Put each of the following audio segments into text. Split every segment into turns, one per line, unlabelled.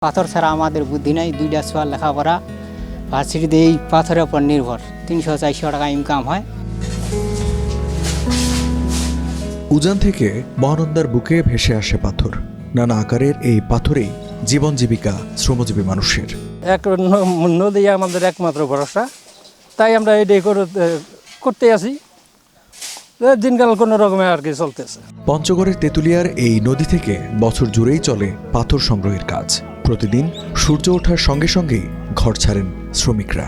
পাথর ছাড়া আমাদের বুদ্ধি নাই, দুইটা সোয়াল লেখাপড়া ভার্সিটিতে এই পাথরের উপর নির্ভর। 300-400 টাকা ইনকাম হয়।
উজান থেকে মহানন্দার বুকে ভেসে আসে পাথর। নানা আকারের এই পাথরেই জীবন জীবিকা শ্রমজীবী মানুষের।
এক নদী আমাদের একমাত্র ভরসা, তাই আমরা এটাই করতে আছি। দিনকাল কোনো রকমে আর কি চলতেছে।
পঞ্চগড়ের তেঁতুলিয়ার এই নদী থেকে বছর জুড়েই চলে পাথর সংগ্রহের কাজ। প্রতিদিন সূর্য ওঠার সঙ্গে সঙ্গেই ঘর ছাড়েন শ্রমিকরা।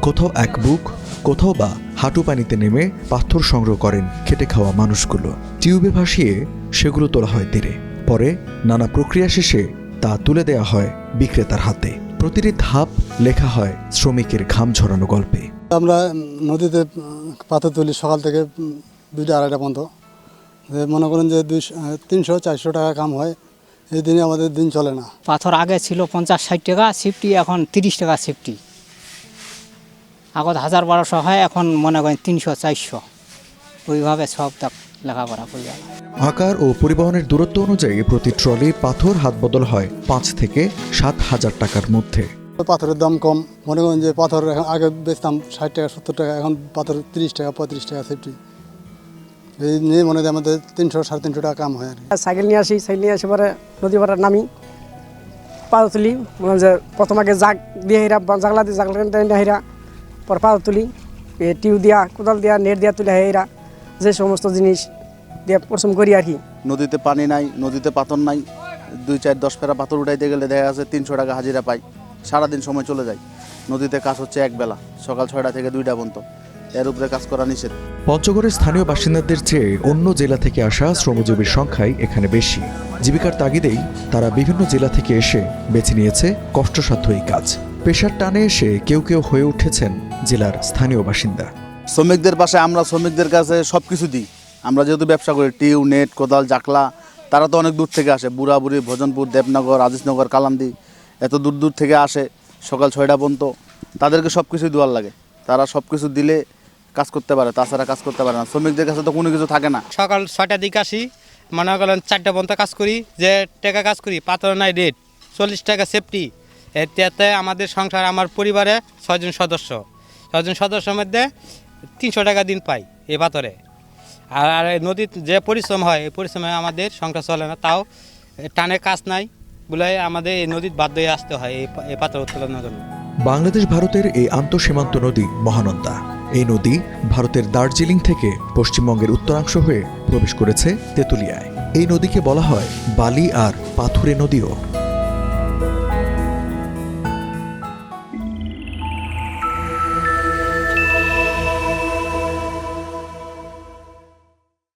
কোথাও এক বুক, কোথাও বা হাঁটু পানিতে নেমে পাথর সংগ্রহ করেন খেটে খাওয়া মানুষগুলো। টিউবে ভাসিয়ে সেগুলো তোলা হয় তীরে। পরে নানা প্রক্রিয়া শেষে তা তুলে দেয়া হয় বিক্রেতার হাতে। প্রতিটি ধাপ লেখা হয় শ্রমিকের ঘাম ঝরানো গল্পে।
আমরা নদীতে পাথর তুলি সকাল থেকে 2টা-2:30 পর্যন্ত। মনে করেন যে 300-400 টাকা কাম হয়, এই দিনে আমাদের দিন চলে না।
পাথর আগে ছিল 50-60 টাকা সিফটি, এখন 30 টাকা সিফটি। আগত 1000-1200 হয়, এখন মনে করেন 300-400। ওইভাবে সব লেখাপড়া করে যায়।
আকার ও পরিবহনের দূরত্ব অনুযায়ী প্রতি ট্রলি পাথর হাত বদল হয় 5 থেকে 7,000 টাকার মধ্যে।
পাথরের দাম কম। মনে করেন যে পাথর এখন আগে বেচতাম 60 টাকা 70 টাকা, এখন পাথর 30 টাকা 35 টাকা সেফটি। এই নিয়ে মনে হয় আমাদের 300-350 টাকা কাম হয় আর কি।
সাইকেল নিয়ে আসি, সাইকেল নিয়ে এসে পরে নদী পাড়ে নামি, পাথর তুলি। মনে হয় যে প্রথম আগে জাগ দিয়ে হেরা, জাগলা দিয়ে জাগলা হেরা, পরে পাথর তুলি। টিউ দিয়া, কোদাল দিয়া, নেট দিয়া তুলে হেরা, যে সমস্ত জিনিস দিয়ে পরিশ্রম করি আর কি।
নদীতে পানি নাই, নদীতে পাথর নাই। 2-4-10 ফেরা পাথর উঠাইতে গেলে দেখা যাচ্ছে 300 টাকা হাজিরা পাই। সারাদিন সময় চলে যায়। নদীতে কাজ হচ্ছে একবেলা, সকাল 6টা থেকে 2টা পর্যন্ত। এর উপরে কাজ করা নিষেধ।
পঞ্চগড়ের স্থানীয় বাসিন্দাদের চেয়ে অন্য জেলা থেকে আসা শ্রমজীবীর সংখ্যাই এখানে বেশি। জীবিকার তাগিদেই তারা বিভিন্ন জেলা থেকে এসে বেছে নিয়েছে কষ্টসাধ্য এই কাজ। পেশার টানে এসে কেউ কেউ হয়ে উঠেছেন জেলার স্থানীয় বাসিন্দা।
শ্রমিকদের পাশে আমরা শ্রমিকদের কাছে সব কিছু দিই। আমরা যেহেতু ব্যবসা করি, টিউ, নেট, কোদাল, জাকলা, তারা তো অনেক দূর থেকে আসে। বুড়াবুড়ি, ভোজনপুর, দেবনগর, আজিজনগর, কালান্দি, এত দূর দূর থেকে আসে সকাল 6টা পর্যন্ত। তাদেরকে সব কিছু দেওয়ার লাগে। তারা সব কিছু দিলে কাজ করতে পারে, তাছাড়া কাজ করতে পারে না। শ্রমিকদের কাছে তো কোনো কিছু থাকে না।
সকাল 6টার দিকে আসি, মনে করেন 4টা পর্যন্ত কাজ করি। যে টাকা কাজ করি, পাথর নাই রেট, 40 টাকা সেফটি। এতে আমাদের সংসার, আমার পরিবারে 6 জন সদস্য। 6 জন সদস্যের মধ্যে 300 টাকা দিন পাই এই পাথরে। আর নদীর যে পরিশ্রম হয়, এই পরিশ্রমে আমাদের সংসার চলে না। তাও টানে কাজ নাই বলে আমাদের এই নদীর বাধ্য হয়ে আসতে হয় এই পাথর উত্তোলনের জন্য।
বাংলাদেশ ভারতের এই আন্তঃসীমান্ত নদী মহানন্দা। এই নদী ভারতের দার্জিলিং থেকে পশ্চিমবঙ্গের উত্তরাংশ হয়ে প্রবেশ করেছে তেঁতুলিয়ায়। এই নদীকে বলা হয় বালি আর পাথুরে নদীও।